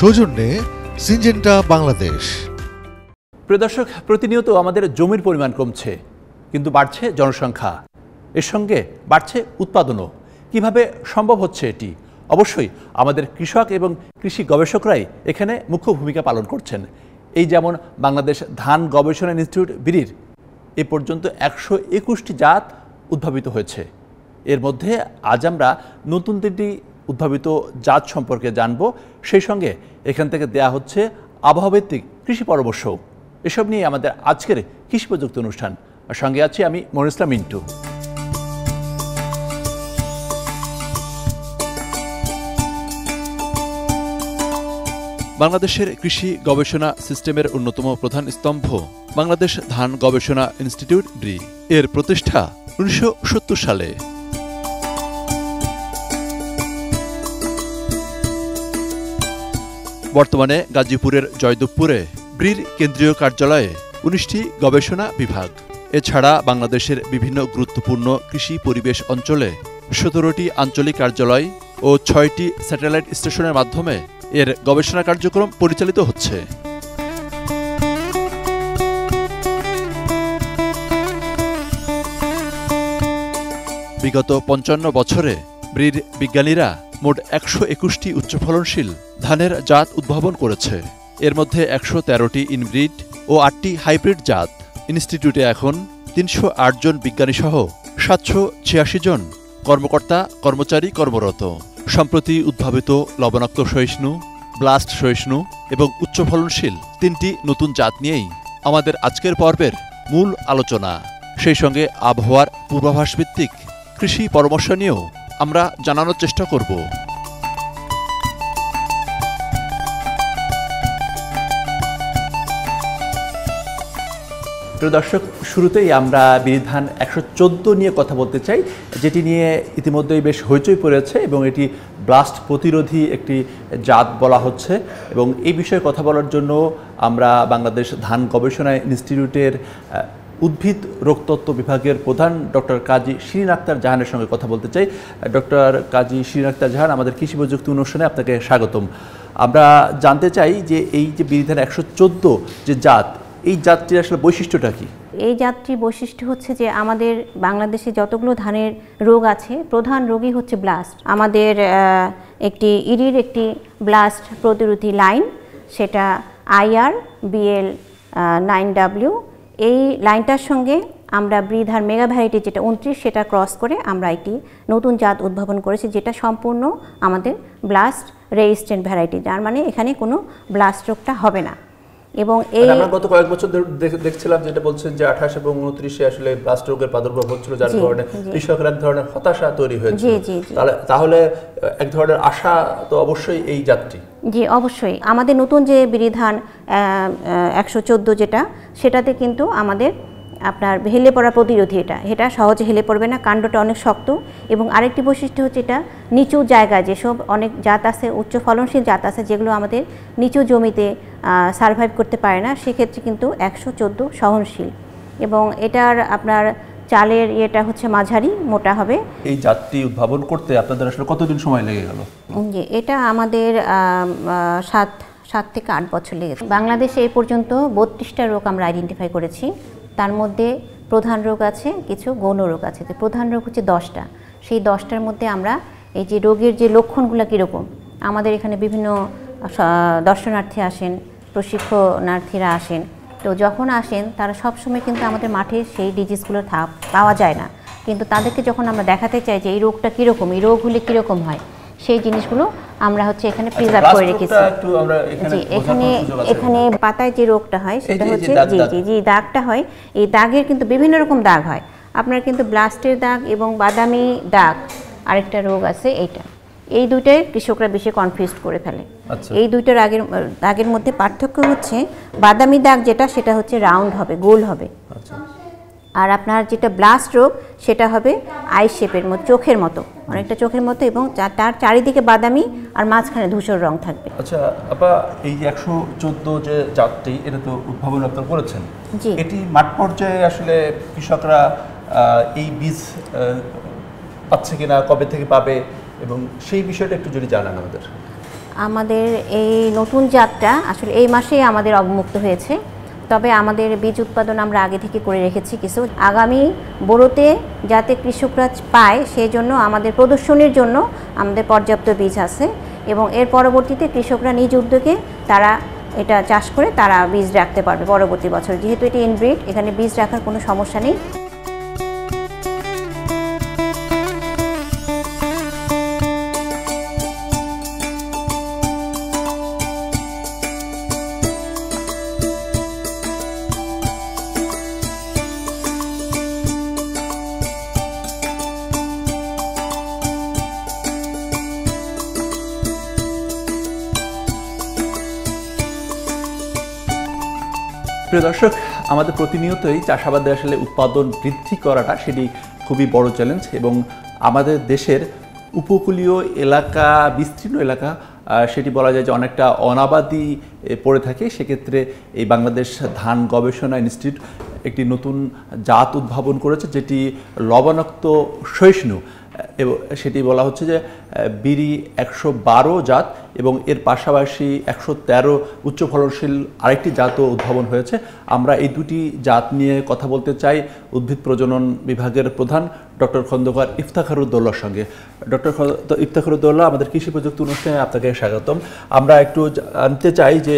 সৌজন্যে সিনজেন্টা বাংলাদেশ। প্রিয় দর্শক, প্রতিনিয়ত আমাদের জমির পরিমাণ কমছে, কিন্তু বাড়ছে জনসংখ্যা, এর সঙ্গে বাড়ছে উৎপাদনও। কিভাবে সম্ভব হচ্ছে এটি? অবশ্যই আমাদের কৃষক এবং কৃষি গবেষকরাই এখানে মুখ্য ভূমিকা পালন করছেন। এই যেমন বাংলাদেশ ধান গবেষণা ইনস্টিটিউট বিড়ির এ পর্যন্ত 121টি জাত উদ্ভাবিত হয়েছে। এর মধ্যে আজ আমরা নতুন 3টি উদ্ভাবিত জাত সম্পর্কে জানব। সেই সঙ্গে এখান থেকে দেয়া হচ্ছে আবহাওয়াভিত্তিক কৃষি পরামর্শ। এসব নিয়ে আমাদের আজকের কৃষি প্রযুক্তি অনুষ্ঠান। আর সঙ্গে আছি আমি মনির ইসলাম মিন্টু। বাংলাদেশের কৃষি গবেষণা সিস্টেমের অন্যতম প্রধান স্তম্ভ বাংলাদেশ ধান গবেষণা ইনস্টিটিউট ব্রি। এর প্রতিষ্ঠা 1970 সালে। বর্তমানে গাজীপুরের জয়দেবপুরে ব্রির কেন্দ্রীয় কার্যালয়ে 19টি গবেষণা বিভাগ। এছাড়া বাংলাদেশের বিভিন্ন গুরুত্বপূর্ণ কৃষি পরিবেশ অঞ্চলে 17টি আঞ্চলিক কার্যালয় ও 6টি স্যাটেলাইট স্টেশনের মাধ্যমে এর গবেষণা কার্যক্রম পরিচালিত হচ্ছে। বিগত 55 বছরে ব্রির বিজ্ঞানীরা মোট 121টি উচ্চফলনশীল ধানের জাত উদ্ভাবন করেছে। এর মধ্যে 113টি ইনব্রিড ও 8টি হাইব্রিড জাত। ইনস্টিটিউটে এখন 308 জন বিজ্ঞানী সহ 786 জন কর্মকর্তা কর্মচারী কর্মরত। সম্প্রতি উদ্ভাবিত লবণাক্ত সহিষ্ণু, ব্লাস্ট সহিষ্ণু এবং উচ্চফলনশীল 3টি নতুন জাত নিয়েই আমাদের আজকের পর্বের মূল আলোচনা। সেই সঙ্গে আবহাওয়ার পূর্বাভাস ভিত্তিক কৃষি পরামর্শ নিয়েও আমরা জানানোর চেষ্টা করব। প্রিয় দর্শক, শুরুতেই আমরা বিড়ি ধান 114 নিয়ে কথা বলতে চাই, যেটি নিয়ে ইতিমধ্যেই বেশ হইচই পড়েছে এবং এটি ব্লাস্ট প্রতিরোধী একটি জাত বলা হচ্ছে। এবং এই বিষয়ে কথা বলার জন্য আমরা বাংলাদেশ ধান গবেষণা ইনস্টিটিউটের উদ্ভিদ রোগতত্ত্ব বিভাগের প্রধান ডক্টর কাজী শিরিন আক্তার জাহানের সঙ্গে কথা বলতে চাই। ডক্টর কাজী শিরিন আক্তার জাহান, আমাদের কৃষি প্রযুক্তি অনুষ্ঠানে আপনাকে স্বাগতম। আমরা জানতে চাই যে এই যে বিড়ি ধান 114 যে জাত, এই জাতটির আসলে বৈশিষ্ট্যটা কি? এই জাতটির বৈশিষ্ট্য হচ্ছে যে আমাদের বাংলাদেশে যতগুলো ধানের রোগ আছে, প্রধান রোগই হচ্ছে ব্লাস্ট। আমাদের একটি ইরির একটি ব্লাস্ট প্রতিরোধী লাইন, সেটা IR-BL 9W, এই লাইনটার সঙ্গে আমরা ব্রিধার মেগা ভ্যারাইটি যেটা 29, সেটা ক্রস করে আমরা একটি নতুন জাত উদ্ভাবন করেছি, যেটা সম্পূর্ণ আমাদের ব্লাস্ট রেজিস্ট্যান্ট ভ্যারাইটি, যার মানে এখানে কোনো ব্লাস্ট রোগটা হবে না। এবং এই আমরা গত কয়েক বছর দেখছিলাম যেটা বলছেন যে 28 এবং 29-এ আসলে ব্লাস্ট রোগের প্রাদুর্ভাব হচ্ছিল, যার কারণে কৃষকের এক ধরনের হতাশা তৈরি হয়েছে। তাহলে এক ধরনের আশা তো অবশ্যই এই জাতটি। জি, অবশ্যই। আমাদের নতুন যে বিড়ি ধান 114 যেটা, সেটাতে কিন্তু আমাদের আপনার হেলে পড়া প্রতিরোধী, এটা সহজে হেলে পড়বে না, কাণ্ডটা অনেক শক্ত। এবং আরেকটি বৈশিষ্ট্য হচ্ছে এটা নিচু জায়গায়, যেসব অনেক জাত আছে, উচ্চ ফলনশীল জাত আছে, যেগুলো আমাদের নিচু জমিতে সারভাইভ করতে পারে না, সেক্ষেত্রে কিন্তু 114 সহনশীল। এবং এটার আপনার চালের ইয়েটা হচ্ছে মাঝারি মোটা হবে। এই জাতটি উদ্ভাবন করতে আপনাদের আসলে কতদিন সময় লেগে গেল? এটা আমাদের 7 থেকে 8 বছর লেগেছে। বাংলাদেশে এই পর্যন্ত 32টা রোগ আমরা আইডেন্টিফাই করেছি। তার মধ্যে প্রধান রোগ আছে, কিছু গৌণ রোগ আছে। তো প্রধান রোগ হচ্ছে 10টা। সেই 10টার মধ্যে আমরা এই যে রোগের যে লক্ষণগুলো কীরকম, আমাদের এখানে বিভিন্ন দর্শনার্থী আসেন, প্রশিক্ষণার্থীরা আসেন। তো যখন আসেন তারা সবসময় কিন্তু আমাদের মাঠে সেই ডিজিজগুলো পাওয়া যায় না, কিন্তু তাদেরকে যখন আমরা দেখাতে চাই যে এই রোগটা কীরকম, এই রোগ হলে কীরকম হয়, সেই জিনিসগুলো আমরা হচ্ছে এখানে প্রিজার্ভ করে রেখেছি। জি, এখানে পাতায় যে রোগটা হয় সেটা হচ্ছে জি দাগটা হয়। এই দাগের কিন্তু বিভিন্ন রকম দাগ হয়। আপনার কিন্তু ব্লাস্টের দাগ এবং বাদামি দাগ, আরেকটা রোগ আছে এইটা। এই দুইটাই কৃষকরা বেশি কনফিউজ করে ফেলে। এই দুইটার দাগের মধ্যে পার্থক্য হচ্ছে বাদামি দাগ যেটা, সেটা হচ্ছে রাউন্ড হবে, গোল হবে। আর আপনার যেটা ব্লাস্ট রোগ, সেটা হবে আই শেপের মতো, চোখের মতো, অনেকটা চোখের মতো, এবং তার চারিদিকে বাদামি আর মাঝখানে ধূসর রং থাকবে। আচ্ছা আপা, এই 114 যে জাতটি, এটা তো উদ্ভাবন আপনারা করেছেন, এটি মাঠ পর্যায়ে আসলে কৃষকরা এই বীজ পাচ্ছে কিনা, কবে থেকে পাবে, এবং সেই বিষয়টা একটু যদি জানান আমাদের। আমাদের এই নতুন জাতটা আসলে এই মাসেই আমাদের অবমুক্ত হয়েছে, তবে আমাদের বীজ উৎপাদন আমরা আগে থেকে করে রেখেছি কিছু। আগামী বোরোতে যাতে কৃষকরা পায় সেই জন্য আমাদের প্রদর্শনীর জন্য আমাদের পর্যাপ্ত বীজ আছে, এবং এর পরবর্তীতে কৃষকরা নিজ উদ্যোগে তারা এটা চাষ করে তারা বীজ রাখতে পারবে পরবর্তী বছর। যেহেতু এটি ইনব্রিড, এখানে বীজ রাখার কোনো সমস্যা নেই। প্রিয় দর্শক, আমাদের প্রতিনিয়তই চাষাবাদে আসলে উৎপাদন বৃদ্ধি করাটা সেটি খুবই বড় চ্যালেঞ্জ, এবং আমাদের দেশের উপকূলীয় এলাকা, বিস্তীর্ণ এলাকা, সেটি বলা যায় যে অনেকটা অনাবাদি পড়ে থাকে। সেক্ষেত্রে এই বাংলাদেশ ধান গবেষণা ইনস্টিটিউট একটি নতুন জাত উদ্ভাবন করেছে, যেটি লবণাক্ত সহিষ্ণু, এবং সেটি বলা হচ্ছে যে বিরি 112 জাত, এবং এর পাশাপাশি 113 উচ্চ ফলনশীল আরেকটি জাতও উদ্ভাবন হয়েছে। আমরা এই দুটি জাত নিয়ে কথা বলতে চাই উদ্ভিদ প্রজনন বিভাগের প্রধান ডক্টর খন্দকার ইফতেখারউদ্দৌলার সঙ্গে। ডক্টর ইফতেখারউদ্দৌলা, আমাদের কৃষি প্রযুক্তি অনুষ্ঠানে আপনাকে স্বাগতম। আমরা একটু জানতে চাই যে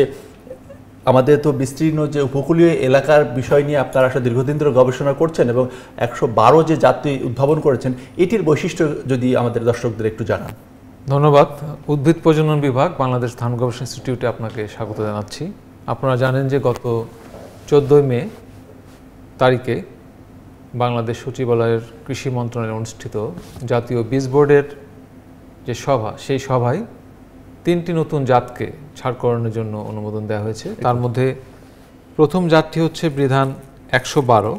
আমাদের তো বিস্তীর্ণ যে উপকূলীয় এলাকার বিষয় নিয়ে আপনারা আসলে দীর্ঘদিন ধরে গবেষণা করছেন, এবং 112 যে জাতি উদ্ভাবন করেছেন, এটির বৈশিষ্ট্য যদি আমাদের দর্শকদের একটু জানান। ধন্যবাদ। উদ্ভিদ প্রজনন বিভাগ বাংলাদেশ ধান গবেষণা ইনস্টিটিউটে আপনাকে স্বাগত জানাচ্ছি। আপনারা জানেন যে গত 14 মে তারিখে বাংলাদেশ সচিবালয়ের কৃষি মন্ত্রণালয়ে অনুষ্ঠিত জাতীয় বীজ বোর্ডের যে সভা, সেই সভায় 3টি নতুন জাতকে ছাড়করণের জন্য অনুমোদন দেওয়া হয়েছে। তার মধ্যে প্রথম জাতটি হচ্ছে বৃধান 112।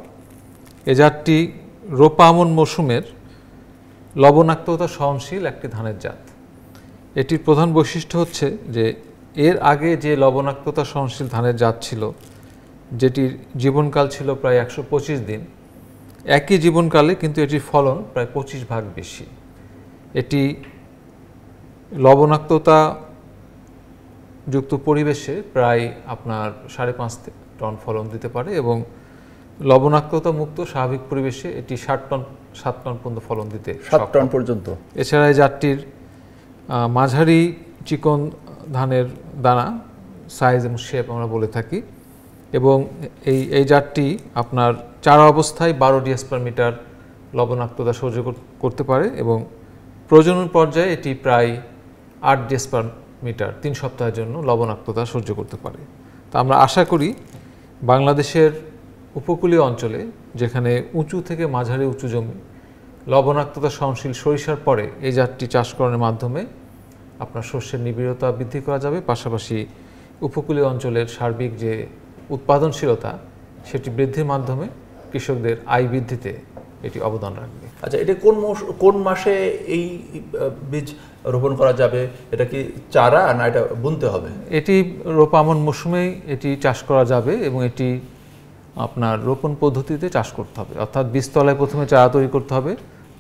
এ জাতটি রোপা আমন মৌসুমের লবণাক্ততা সহনশীল একটি ধানের জাত। এটির প্রধান বৈশিষ্ট্য হচ্ছে যে এর আগে যে লবণাক্ততা সহনশীল ধানের জাত ছিল, যেটির জীবনকাল ছিল প্রায় 125 দিন, একই জীবনকালে কিন্তু এটির ফলন প্রায় 25 ভাগ বেশি। এটি লবণাক্ততা যুক্ত পরিবেশে প্রায় আপনার 5.5 টন ফলন দিতে পারে, এবং লবণাক্ততা মুক্ত স্বাভাবিক পরিবেশে এটি 7 টন পর্যন্ত ফলন দিতে 7 টন পর্যন্ত। এছাড়া এই জাতটির মাঝারি চিকন ধানের দানা, সাইজ এবং শেপ আমরা বলে থাকি, এবং এই জাতটি আপনার চারা অবস্থায় 12 ডিএস/মিটার লবণাক্ততা সহ্য করতে পারে, এবং প্রজনন পর্যায়ে এটি প্রায় 8 ডিএস/মিটার 3 সপ্তাহের জন্য লবণাক্ততা সহ্য করতে পারে। তা আমরা আশা করি বাংলাদেশের উপকূলীয় অঞ্চলে, যেখানে উঁচু থেকে মাঝারি উঁচু জমি, লবণাক্ততা সহনশীল সরিষার পরে এই জাতটি চাষকরণের মাধ্যমে আপনার শস্যের নিবিড়তা বৃদ্ধি করা যাবে, পাশাপাশি উপকূলীয় অঞ্চলের সার্বিক যে উৎপাদনশীলতা সেটি বৃদ্ধির মাধ্যমে কৃষকদের আয় বৃদ্ধিতে এটি অবদান রাখবে। আচ্ছা, এটা কোন মাসে এই বীজ রোপণ করা যাবে? এটা কি চারা না এটা বুনতে হবে? এটি রোপা আমন মৌসুমেই এটি চাষ করা যাবে, এবং এটি আপনার রোপণ পদ্ধতিতে চাষ করতে হবে, অর্থাৎ বীজতলায় প্রথমে চারা তৈরি করতে হবে,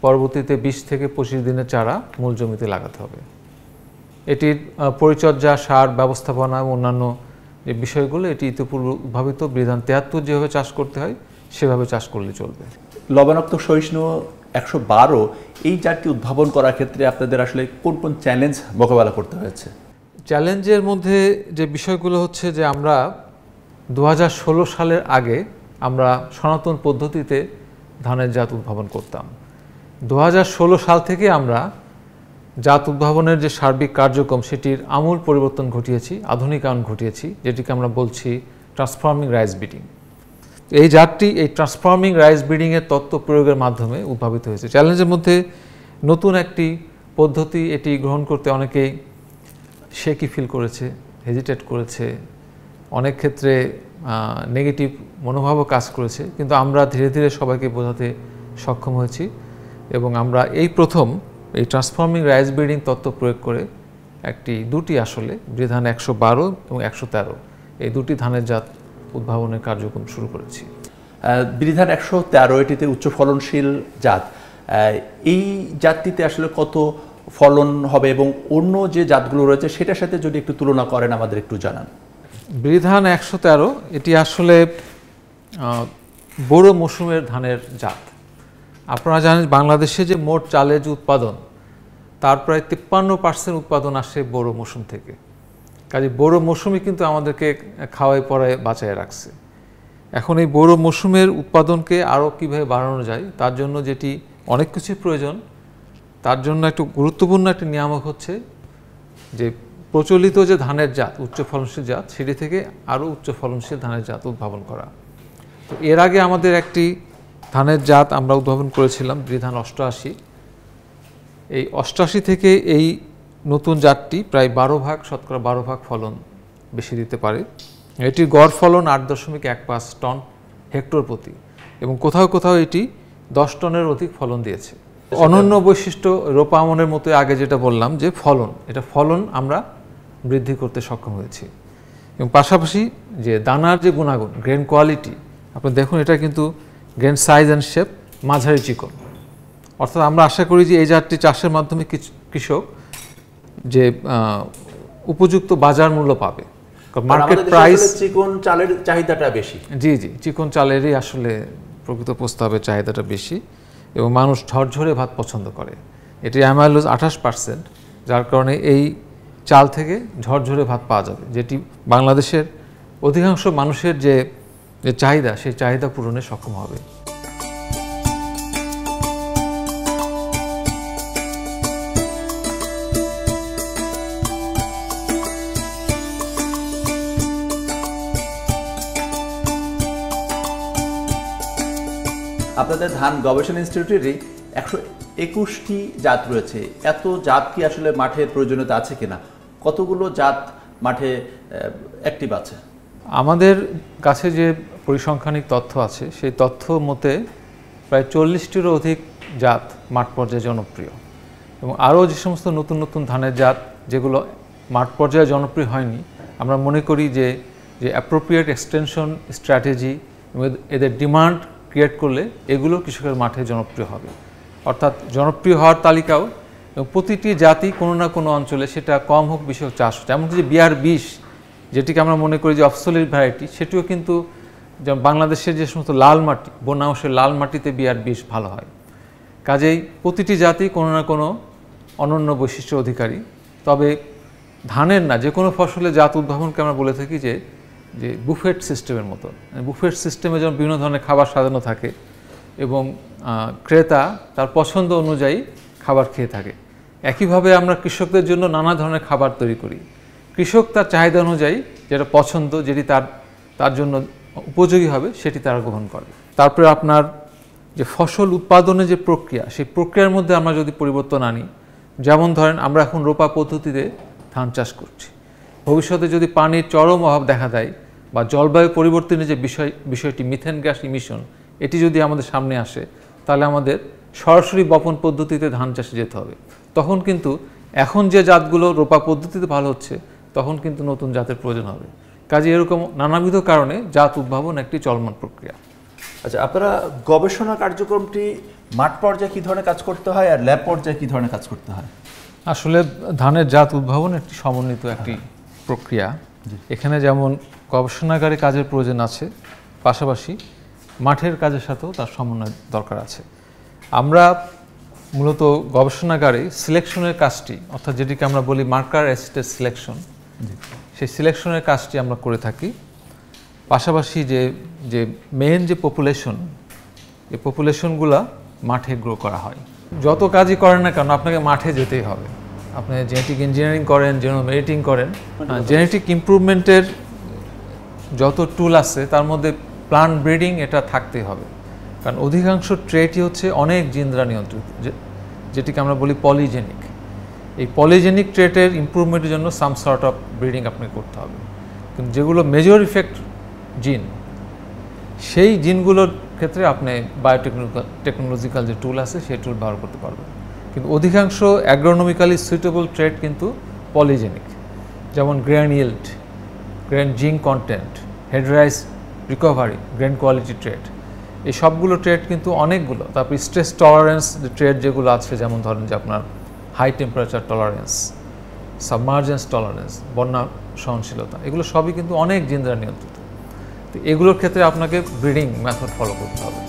পরবর্তীতে 20 থেকে 25 দিনের চারা মূল জমিতে লাগাতে হবে। এটির পরিচর্যা, সার ব্যবস্থাপনা এবং অন্যান্য যে বিষয়গুলো এটি ইতিপূর্বে উদ্ভাবিত বৃধান 73 যেভাবে চাষ করতে হয় সেভাবে চাষ করলে চলবে। লবণাক্ত সহিষ্ণু 112 এই জাতটি উদ্ভাবন করার ক্ষেত্রে আপনাদের আসলে কোন কোন চ্যালেঞ্জ মোকাবেলা করতে হয়েছে? চ্যালেঞ্জের মধ্যে যে বিষয়গুলো হচ্ছে যে আমরা 2016 সালের আগে আমরা সনাতন পদ্ধতিতে ধানের জাত উদ্ভাবন করতাম। 2016 সাল থেকে আমরা জাত উদ্ভাবনের যে সার্বিক কার্যক্রম সেটির আমূল পরিবর্তন ঘটিয়েছি, আধুনিকায়ন ঘটিয়েছি, যেটিকে আমরা বলছি ট্রান্সফর্মিং রাইস ব্রিডিং। এই জাতটি এই ট্রান্সফর্মিং রাইস ব্রিডিংয়ের তত্ত্ব প্রয়োগের মাধ্যমে উদ্ভাবিত হয়েছে। চ্যালেঞ্জের মধ্যে নতুন একটি পদ্ধতি, এটি গ্রহণ করতে অনেকেই শেকি ফিল করেছে, হেজিটেট করেছে, অনেক ক্ষেত্রে নেগেটিভ মনোভাবও কাজ করেছে, কিন্তু আমরা ধীরে ধীরে সবাইকে বোঝাতে সক্ষম হয়েছি, এবং আমরা এই প্রথম এই ট্রান্সফর্মিং রাইস ব্রিডিং তত্ত্ব প্রয়োগ করে দুটি আসলে বৃধান 112 এবং 113 এই দুটি ধানের জাত উদ্ভাবনের কার্যক্রম শুরু করেছি। বৃধান 113 এটিতে উচ্চ ফলনশীল জাত। এই জাতটিতে আসলে কত ফলন হবে এবং অন্য যে জাতগুলো রয়েছে সেটার সাথে যদি একটু তুলনা করেন আমাদের একটু জানান। বৃধান 113 এটি আসলে বোরো মৌসুমের ধানের জাত। আপনারা জানেন বাংলাদেশে যে মোট চালের যে উৎপাদন তার প্রায় 53% উৎপাদন আসে বোরো মৌসুম থেকে। কাজে বোরো মৌসুমই কিন্তু আমাদেরকে খাওয়াই পড়ায় বাঁচায় রাখছে। এখন এই বোরো মৌসুমের উৎপাদনকে আরও কীভাবে বাড়ানো যায় তার জন্য যেটি অনেক কিছুই প্রয়োজন, তার জন্য একটু গুরুত্বপূর্ণ একটি নিয়ামক হচ্ছে যে প্রচলিত যে ধানের জাত উচ্চ ফলনশীল জাত সেটি থেকে আরও উচ্চ ফলনশীল ধানের জাত উদ্ভাবন করা। তো এর আগে আমাদের একটি ধানের জাত আমরা উদ্ভাবন করেছিলাম বৃধান 88। এই 88 থেকে এই নতুন জাতটি প্রায় 12% ফলন বেশি দিতে পারে। এটির গড় ফলন 8.15 টন হেক্টর প্রতি এবং কোথাও কোথাও এটি 10 টনের অধিক ফলন দিয়েছে। অনন্য বৈশিষ্ট্য রোপা আমনের মতো আগে যেটা বললাম যে ফলন আমরা বৃদ্ধি করতে সক্ষম হয়েছি এবং পাশাপাশি যে দানার যে গুণাগুণ গ্রেন কোয়ালিটি আপনি দেখুন, এটা কিন্তু গ্রেন সাইজ অ্যান্ড শেপ মাঝারি চিকন। অর্থাৎ আমরা আশা করি যে এই জাতটি চাষের মাধ্যমে কৃষক যে উপযুক্ত বাজার মূল্য পাবে। মার্কেট প্রাইস চিকন চালের চাহিদাটা বেশি। জি চিকন চালেরই আসলে প্রকৃত প্রস্তাবের চাহিদাটা বেশি এবং মানুষ ঝরঝরে ভাত পছন্দ করে। এটি অ্যামাইলোজ 28%, যার কারণে এই চাল থেকে ঝরঝরে ভাত পাওয়া যাবে, যেটি বাংলাদেশের অধিকাংশ মানুষের যে চাহিদা সেই চাহিদা পূরণে সক্ষম হবে। আপনাদের ধান গবেষণা ইনস্টিটিউটেরই 121টি জাত রয়েছে। এত জাত কি আসলে মাঠের প্রয়োজনীয়তা আছে কিনা? কতগুলো জাত মাঠে অ্যাক্টিভ আছে? আমাদের কাছে যে পরিসংখ্যানিক তথ্য আছে সেই তথ্য মতে প্রায় 40টিরও অধিক জাত মাঠ পর্যায়ে জনপ্রিয় এবং আরও যে সমস্ত নতুন নতুন ধানের জাত যেগুলো মাঠ পর্যায়ে জনপ্রিয় হয়নি, আমরা মনে করি যে অ্যাপ্রোপ্রিয়েট এক্সটেনশন স্ট্র্যাটেজি এদের ডিমান্ড ক্রিয়েট করলে এগুলো কৃষকের মাঠে জনপ্রিয় হবে। অর্থাৎ জনপ্রিয় হওয়ার তালিকাও এবং প্রতিটি জাতি কোনো না কোনো অঞ্চলে সেটা কম হোক বেশি হোক চাষ হচ্ছে। এমনকি যে BR20 যেটিকে আমরা মনে করি যে অবসোলিট ভ্যারাইটি, সেটিও কিন্তু যেমন বাংলাদেশের যে সমস্ত লাল মাটি বন্যা অংশের লাল মাটিতে BR20 ভালো হয়। কাজেই প্রতিটি জাতি কোনো না কোনো অনন্য বৈশিষ্ট্য অধিকারী। তবে ধানের না যে কোনো ফসলে জাত উদ্ভাবনকে আমরা বলে থাকি যে বুফেট সিস্টেমের মতো। বুফেট সিস্টেমে যেমন বিভিন্ন ধরনের খাবার সাজানো থাকে এবং ক্রেতা তার পছন্দ অনুযায়ী খাবার খেয়ে থাকে, একইভাবে আমরা কৃষকদের জন্য নানা ধরনের খাবার তৈরি করি। কৃষক তার চাহিদা অনুযায়ী যেটা পছন্দ, যেটি তার জন্য উপযোগী হবে সেটি তারা গ্রহণ করে। তারপরে আপনার যে ফসল উৎপাদনের যে প্রক্রিয়া, সেই প্রক্রিয়ার মধ্যে আমরা যদি পরিবর্তন আনি, যেমন ধরেন আমরা এখন রোপা পদ্ধতিতে ধান চাষ করছি, ভবিষ্যতে যদি পানির চরম অভাব দেখা দেয় বা জলবায়ু পরিবর্তনের যে বিষয়টি মিথেন গ্যাস ইমিশন, এটি যদি আমাদের সামনে আসে, তাহলে আমাদের সরাসরি বপন পদ্ধতিতে ধান চাষে যেতে হবে। তখন কিন্তু এখন যে জাতগুলো রোপা পদ্ধতিতে ভালো হচ্ছে, তখন কিন্তু নতুন জাতের প্রয়োজন হবে। কাজে এরকম নানাবিধ কারণে জাত উদ্ভাবন একটি চলমান প্রক্রিয়া। আচ্ছা, আপনারা গবেষণা কার্যক্রমটি মাঠ পর্যায়ে কী ধরনের কাজ করতে হয় আর ল্যাব পর্যায়ে কী ধরনের কাজ করতে হয়? আসলে ধানের জাত উদ্ভাবন একটি সমন্বিত একটি প্রক্রিয়া। এখানে যেমন গবেষণাগারে কাজের প্রয়োজন আছে, পাশাপাশি মাঠের কাজের সাথেও তার সমন্বয় দরকার আছে। আমরা মূলত গবেষণাগারে সিলেকশনের কাজটি, অর্থাৎ যেটিকে আমরা বলি মার্কার অ্যাসিস্টেড সিলেকশন, সেই সিলেকশনের কাজটি আমরা করে থাকি। পাশাপাশি যে মেইন যে পপুলেশন, এই পপুলেশনগুলা মাঠে গ্রো করা হয়। যত কাজই করেন না কেন আপনাকে মাঠে যেতেই হবে। আপনি জেনেটিক ইঞ্জিনিয়ারিং করেন, জেনোম এডিটিং করেন, জেনেটিক ইমপ্রুভমেন্টের যত টুল আছে তার মধ্যে প্লান্ট ব্রিডিং এটা থাকতেই হবে, কারণ অধিকাংশ ট্রেটই হচ্ছে অনেক জিন দ্বারা নিয়ন্ত্রিত, যেটিকে আমরা বলি পলিজেনিক। এই পলিজেনিক ট্রেটের ইমপ্রুভমেন্টের জন্য সাম সর্ট অফ ব্রিডিং আপনি করতে হবে। কিন্তু যেগুলো মেজর ইফেক্ট জিন, সেই জিনগুলোর ক্ষেত্রে আপনি বায়োটেকনোলজিক্যাল যে টুল আছে সেই টুল ব্যবহার করতে পারবেন। কিন্তু অধিকাংশ অ্যাগ্রোনমিক্যালি সুইটেবল ট্রেট কিন্তু পলিজেনিক, যেমন grain yield, grain zinc content, head rice recovery, grain quality trait, এই সবগুলো ট্রেড কিন্তু অনেকগুলো। তারপর স্ট্রেস টলারেন্স যে ট্রেড যেগুলো আছে, যেমন ধরেন যে আপনার হাই টেম্পারেচার টলারেন্স, সাবমার্জেন্স টলারেন্স, বন্যা সহনশীলতা, এগুলো সবই কিন্তু অনেক জিন দ্বারা নিয়ন্ত্রিত। তো এগুলোর ক্ষেত্রে আপনাকে ব্রিডিং মেথড ফলো করতে হবে।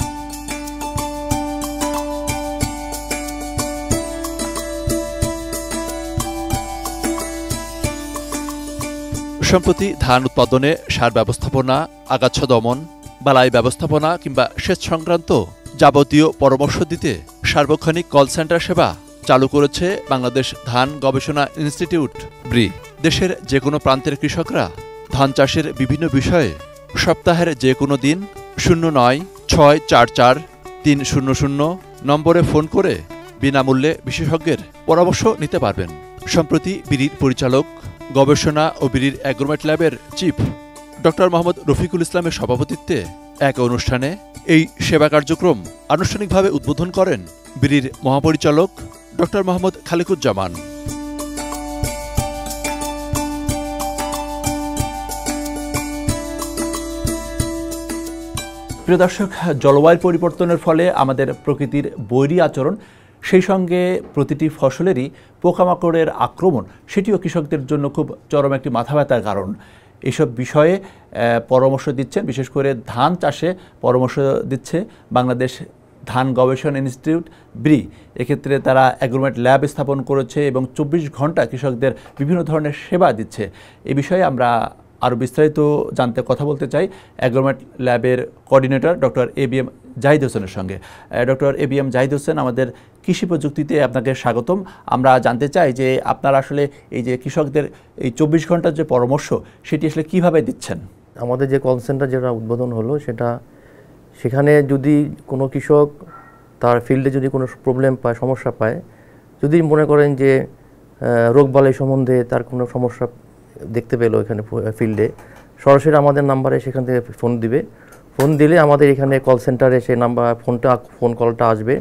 সম্প্রতি ধান উৎপাদনে সার ব্যবস্থাপনা, আগাছা দমন, বালাই ব্যবস্থাপনা কিংবা সেচ সংক্রান্ত যাবতীয় পরামর্শ দিতে সার্বক্ষণিক কল সেন্টার সেবা চালু করেছে বাংলাদেশ ধান গবেষণা ইনস্টিটিউট ব্রি। দেশের যে কোনো প্রান্তের কৃষকরা ধান চাষের বিভিন্ন বিষয়ে সপ্তাহের যে কোনো দিন 09-644-300 নম্বরে ফোন করে বিনামূল্যে বিশেষজ্ঞের পরামর্শ নিতে পারবেন। সম্প্রতি বিরির পরিচালক, গবেষণা ও বিরির অ্যাগ্রোমেট ল্যাবের চিফ ডক্টর মোহাম্মদ রফিকুল ইসলামের সভাপতিত্বে এক অনুষ্ঠানে এই সেবা কার্যক্রম আনুষ্ঠানিকভাবে উদ্বোধন করেন বিরির মহাপরিচালক ডক্টর মোহাম্মদ খালিকুজ্জামান। প্রিয় দর্শক, জলবায়ু পরিবর্তনের ফলে আমাদের প্রকৃতির বৈরী আচরণ, সেই সঙ্গে প্রতিটি ফসলেরই পোকামাকড়ের আক্রমণ, সেটিও কৃষকদের জন্য খুব চরম একটি মাথা ব্যথার কারণ। এইসব বিষয়ে পরামর্শ দিচ্ছেন, বিশেষ করে ধান চাষে পরামর্শ দিচ্ছে বাংলাদেশ ধান গবেষণা ইনস্টিটিউট ব্রি। এক্ষেত্রে তারা অ্যাগ্রোমেট ল্যাব স্থাপন করেছে এবং 24 ঘন্টা কৃষকদের বিভিন্ন ধরনের সেবা দিচ্ছে। এই বিষয়ে আমরা আরও বিস্তারিত জানতে কথা বলতে চাই অ্যাগ্রোমেট ল্যাবের কোঅর্ডিনেটর ডক্টর এবিএম জাহিদ হোসেনের সঙ্গে। ডক্টর এবিএম জাহিদ হোসেন, আমাদের কৃষি প্রযুক্তিতে আপনাকে স্বাগতম। আমরা জানতে চাই যে আপনারা আসলে এই যে কৃষকদের এই 24 ঘন্টার যে পরামর্শ, সেটি আসলে কীভাবে দিচ্ছেন? আমাদের যে কল সেন্টার যেটা উদ্বোধন হলো, সেখানে যদি কোনো কৃষক তার ফিল্ডে যদি কোনো প্রবলেম পায়, সমস্যা পায়, যদি মনে করেন যে রোগবালাই সম্বন্ধে তার কোনো সমস্যা দেখতে পেলো এখানে ফিল্ডে, সরাসরি আমাদের নাম্বারে সেখান থেকে ফোন দিবে। ফোন দিলে আমাদের এখানে কল সেন্টারে সেই ফোন কলটা আসবে,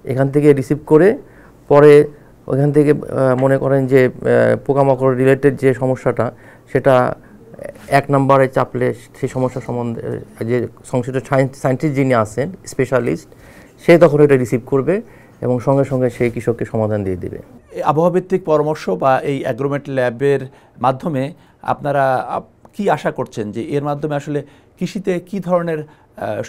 এখান থেকে রিসিভ করে পরে ওইখান থেকে মনে করেন যে পোকামাকড় রিলেটেড যে সমস্যাটা, সেটা এক নম্বরে চাপলে সেই সমস্যা সম্বন্ধে যে সংশ্লিষ্ট সায়েন্টিস্ট যিনি আছেন, স্পেশালিস্ট, সে তখন এটা রিসিভ করবে এবং সঙ্গে সঙ্গে সেই কৃষককে সমাধান দিয়ে দেবে। আবহাওয়াভিত্তিক পরামর্শ বা এই অ্যাগ্রোমেট ল্যাবের মাধ্যমে আপনারা কি আশা করছেন যে এর মাধ্যমে আসলে কৃষিতে কি ধরনের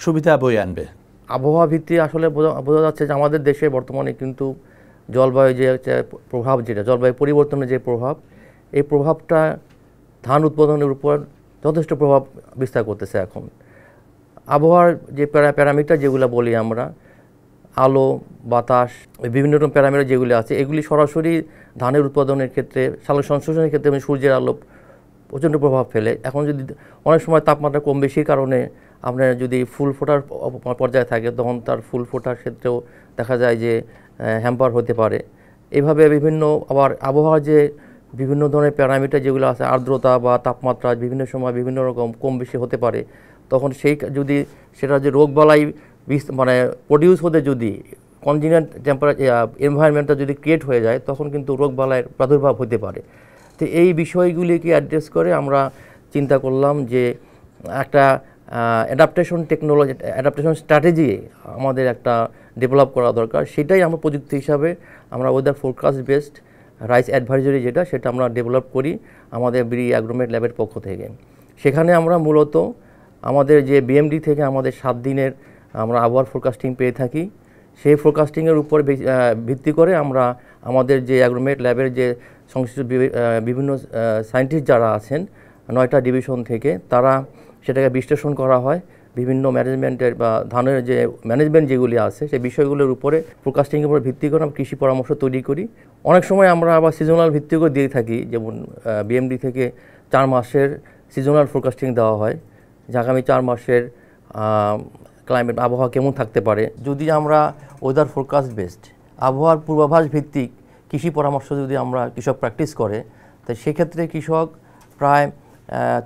সুবিধা বয়ে আনবে? আবহাওয়া ভিত্তিক আসলে বোঝা যাচ্ছে যে আমাদের দেশে বর্তমানে কিন্তু জলবায়ু যে প্রভাব, যেটা জলবায়ু পরিবর্তনের যে প্রভাব, এই প্রভাবটা ধান উৎপাদনের উপর যথেষ্ট প্রভাব বিস্তার করতেছে। এখন আবহাওয়ার যে প্যারামিটার যেগুলো বলি আমরা, আলো, বাতাস, বিভিন্ন রকম প্যারামিটার যেগুলি আছে, এগুলি সরাসরি ধানের উৎপাদনের ক্ষেত্রে, সালোক সংশ্লেষণের ক্ষেত্রে সূর্যের আলো প্রচণ্ড প্রভাব ফেলে। এখন যদি অনেক সময় তাপমাত্রা কম বেশির কারণে আপনার যদি ফুল ফোটার পর্যায়ে থাকে, তখন তার ফুল ফোটার ক্ষেত্রেও দেখা যায় যে হ্যাম্পার হতে পারে। এভাবে বিভিন্ন আবার আবহাওয়ার যে বিভিন্ন ধরনের প্যারামিটার যেগুলো আছে, আর্দ্রতা বা তাপমাত্রা বিভিন্ন সময় বিভিন্ন রকম কম বেশি হতে পারে, তখন যদি সেটা যে রোগবালাই মানে প্রডিউস হতে যদি কনজিনিয়েন্ট এনভায়রনমেন্টটা যদি ক্রিয়েট হয়ে যায়, তখন কিন্তু রোগবালাইয়ের প্রাদুর্ভাব হতে পারে। তো এই বিষয়গুলিকে অ্যাড্রেস করে আমরা চিন্তা করলাম যে একটা অ্যাডাপ্টেশন টেকনোলজি, অ্যাডাপ্টেশন স্ট্র্যাটেজি আমাদের একটা ডেভেলপ করা দরকার। সেটাই আমরা প্রযুক্তি হিসাবে আমরা weather forecast based rice advisory সেটা আমরা ডেভেলপ করি আমাদের ব্রি অ্যাগ্রোমেট ল্যাবের পক্ষ থেকে। সেখানে আমরা মূলত আমাদের যে বিএমডি থেকে আমাদের 7 দিনের আমরা আবহাওয়ার ফোরকাস্টিং পেয়ে থাকি। সেই ফোরকাস্টিংয়ের উপর ভিত্তি করে আমরা আমাদের যে অ্যাগ্রোমেট ল্যাবের যে সংশ্লিষ্ট বিভিন্ন সায়েন্টিস্ট যারা আছেন 9টা ডিভিশন থেকে, তারা সেটাকে বিশ্লেষণ করা হয়। বিভিন্ন ম্যানেজমেন্টের বা ধানের যে ম্যানেজমেন্ট যেগুলি আছে, সেই বিষয়গুলোর উপরে ফোরকাস্টিংয়ের উপর ভিত্তি করে আমরা কৃষি পরামর্শ তৈরি করি। অনেক সময় আমরা আবার সিজনাল ভিত্তিকও দিয়ে থাকি, যেমন বিএমডি থেকে 4 মাসের সিজনাল ফোরকাস্টিং দেওয়া হয় যে আগামী 4 মাসের ক্লাইমেট আবহাওয়া কেমন থাকতে পারে। যদি আমরা ওয়েদার ফোরকাস্ট বেসড আবহাওয়ার পূর্বাভাস ভিত্তিক কৃষি পরামর্শ যদি আমরা কৃষক প্র্যাকটিস করে, তো সেক্ষেত্রে কৃষক প্রায়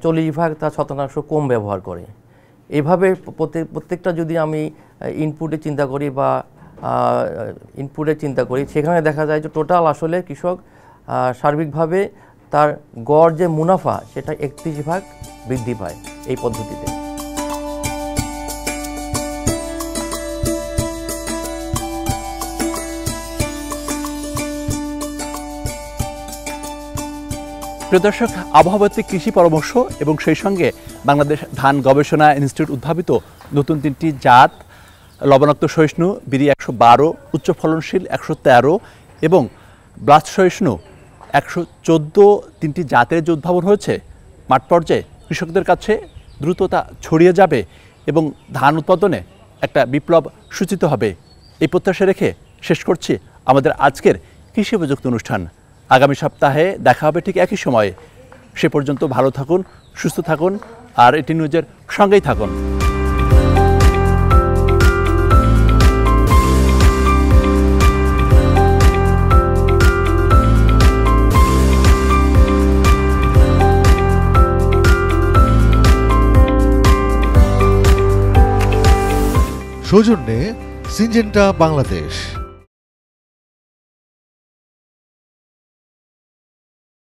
40% তার শতাংশ কম ব্যবহার করে। এভাবে প্রত্যেকটা যদি আমি ইনপুটে চিন্তা করি বা সেখানে দেখা যায় যে টোটাল আসলে কৃষক সার্বিকভাবে তার গড় যে মুনাফা, সেটা 31% বৃদ্ধি পায় এই পদ্ধতিতে। প্রিয় দর্শক, আবহাওয়াভিত্তিক কৃষি পরামর্শ এবং সেই সঙ্গে বাংলাদেশ ধান গবেষণা ইনস্টিটিউট উদ্ভাবিত নতুন 3টি জাত লবণাক্ত সহিষ্ণু বিডি 112, উচ্চ ফলনশীল 113 এবং ব্লাস্ট সহিষ্ণু 114 3টি জাতের যে উদ্ভাবন হয়েছে, মাঠ পর্যায়ে কৃষকদের কাছে দ্রুততা ছড়িয়ে যাবে এবং ধান উৎপাদনে একটা বিপ্লব সূচিত হবে, এই প্রত্যাশা রেখে শেষ করছি আমাদের আজকের কৃষি প্রযুক্তি অনুষ্ঠান। আগামী সপ্তাহে দেখা হবে ঠিক একই সময়ে। সে পর্যন্ত ভালো থাকুন, সুস্থ থাকুন আর এটি নিউজের সঙ্গেই থাকুন। সৌজন্যে সিনজেন্টা বাংলাদেশ।